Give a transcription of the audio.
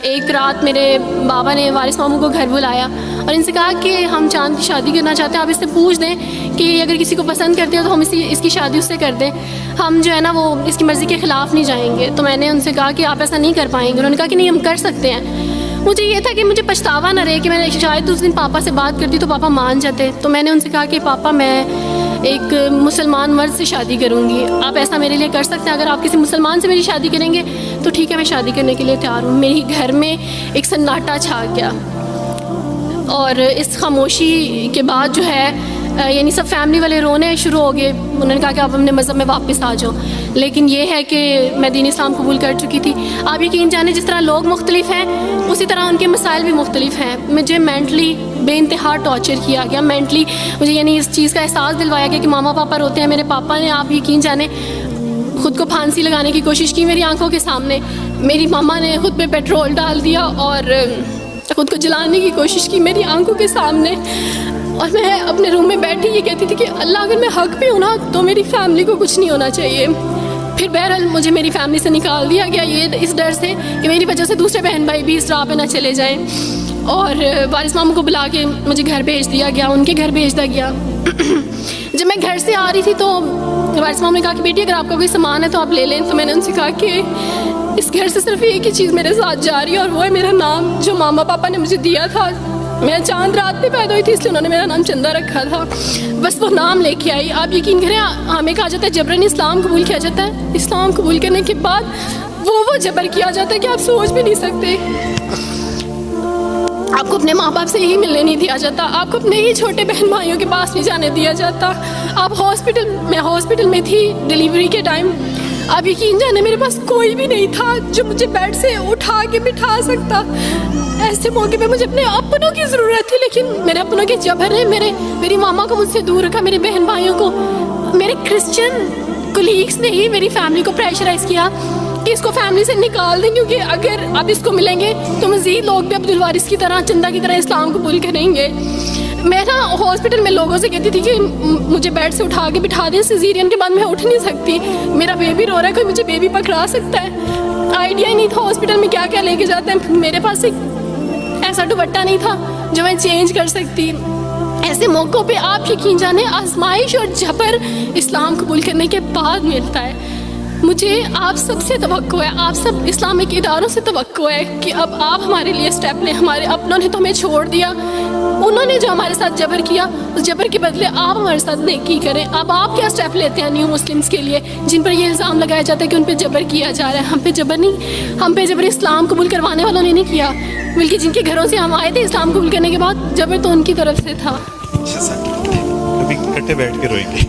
ایک رات میرے بابا نے وارث ماموں کو گھر بلایا اور ان سے کہا کہ ہم چاند کی شادی کرنا چاہتے ہیں, آپ اس سے پوچھ دیں کہ اگر کسی کو پسند کرتے ہو تو ہم اس کی شادی اس سے کر دیں, ہم جو ہے نا وہ اس کی مرضی کے خلاف نہیں جائیں گے. تو میں نے ان سے کہا کہ آپ ایسا نہیں کر پائیں گے. انہوں نے کہا کہ نہیں ہم کر سکتے ہیں. مجھے یہ تھا کہ مجھے پچھتاوا نہ رہے کہ میں نے شاید اس دن پاپا سے بات کرتی تو پاپا مان جاتے. تو میں نے ان سے کہا کہ پاپا میں ایک مسلمان مرد سے شادی کروں گی, آپ ایسا میرے لیے کر سکتے ہیں؟ اگر آپ کسی مسلمان سے میری شادی کریں گے تو ٹھیک ہے, میں شادی کرنے کے لیے تیار ہوں. میری گھر میں ایک سناٹا چھا گیا اور اس خاموشی کے بعد جو ہے یعنی سب فیملی والے رونے شروع ہو گئے. انہوں نے کہا کہ آپ اپنے مذہب میں واپس آ جاؤ. لیکن یہ ہے کہ میں دین اسلام قبول کر چکی تھی. آپ یقین جانیں جس طرح لوگ مختلف ہیں اسی طرح ان کے مسائل بھی مختلف ہیں. مجھے مینٹلی بے انتہا ٹارچر کیا گیا. مینٹلی مجھے یعنی اس چیز کا احساس دلوایا گیا کہ ماما پاپا روتے ہیں. میرے پاپا نے آپ یقین جانیں خود کو پھانسی لگانے کی کوشش کی میری آنکھوں کے سامنے. میری ماما نے خود پہ پیٹرول ڈال دیا اور خود کو جلانے کی کوشش کی میری آنکھوں کے سامنے. اور میں اپنے روم میں بیٹھی یہ کہتی تھی کہ اللہ اگر میں حق پہ ہوں نا تو میری فیملی کو کچھ نہیں ہونا چاہیے. پھر بہرحال مجھے میری فیملی سے نکال دیا گیا یہ اس ڈر سے کہ میری وجہ سے دوسرے بہن بھائی بھی اس راہ پہ نہ چلے جائیں. اور وارث ماموں کو بلا کے مجھے گھر بھیج دیا گیا, ان کے گھر بھیج دیا گیا. جب میں گھر سے آ رہی تھی تو وارث ماموں نے کہا کہ بیٹی اگر آپ کا کوئی سامان ہے تو آپ لے لیں. تو میں نے ان سے کہا کہ اس گھر سے صرف ایک ہی چیز میرے ساتھ جا رہی ہے اور وہ ہے میرا نام جو ماما پاپا نے مجھے دیا تھا. میں چاند رات پہ پیدا ہوئی تھی اس لیے انہوں نے میرا نام چندہ رکھا تھا. بس وہ نام لے کے آئی. آپ یقین کریں ہمیں کہا جاتا ہے جبراً اسلام قبول کیا جاتا ہے. اسلام قبول کرنے کے بعد وہ جبر کیا جاتا ہے کہ آپ سوچ بھی نہیں سکتے. آپ کو اپنے ماں باپ سے ہی ملنے نہیں دیا جاتا, آپ کو اپنے ہی چھوٹے بہن بھائیوں کے پاس نہیں جانے دیا جاتا. آپ ہاسپٹل میں تھی ڈیلیوری کے ٹائم. آپ یقین جانے میرے پاس کوئی بھی نہیں تھا جو مجھے بیڈ سے اٹھا کے بٹھا سکتا. ایسے موقع پہ مجھے اپنے اپنوں کی ضرورت تھی لیکن میرے اپنوں کے جبر نے میری ماما کو مجھ سے دور رکھا. میرے بہن بھائیوں کو میرے کرسچن کولیگس نے ہی میری فیملی کو پریشرائز کیا کہ اس کو فیملی سے نکال دیں کیونکہ اگر آپ اس کو ملیں گے تو مزید لوگ بھی عبدالوارث کی طرح چندہ کی طرح اسلام قبول کریں گے. میں نا ہاسپٹل میں لوگوں سے کہتی تھی کہ مجھے بیڈ سے اٹھا کے بٹھا دیں, سیزیرین کے بعد میں اٹھ نہیں سکتی, میرا بیبی رو رہا ہے, کوئی مجھے بیبی پکڑا سکتا ہے. آئیڈیا ہی نہیں تھا ہاسپٹل میں کیا کیا لے کے جاتے ہیں. میرے پاس ایک ایسا دوپٹہ نہیں تھا جو میں چینج کر سکتی. ایسے موقعوں پہ آپ یقین جانیں آزمائش اور جبر اسلام قبول کرنے کے بعد ملتا ہے. مجھے آپ سب سے توقع ہے, آپ سب اسلامک اداروں سے توقع ہے کہ اب آپ ہمارے لیے سٹیپ لیں. ہمارے اپنوں نے تو ہمیں چھوڑ دیا, انہوں نے جو ہمارے ساتھ جبر کیا اس جبر کے بدلے آپ ہمارے ساتھ نیکی کریں. اب آپ کیا سٹیپ لیتے ہیں نیو مسلمس کے لیے جن پر یہ الزام لگایا جاتا ہے کہ ان پہ جبر کیا جا رہا ہے؟ ہم پہ جبر نہیں, ہم پہ جبر اسلام قبول کروانے والوں نے نہیں کیا بلکہ جن کے گھروں سے ہم آئے تھے اسلام قبول کرنے کے بعد جبر تو ان کی طرف سے تھا. ابھی کٹے بیٹھ کے روئیں گے.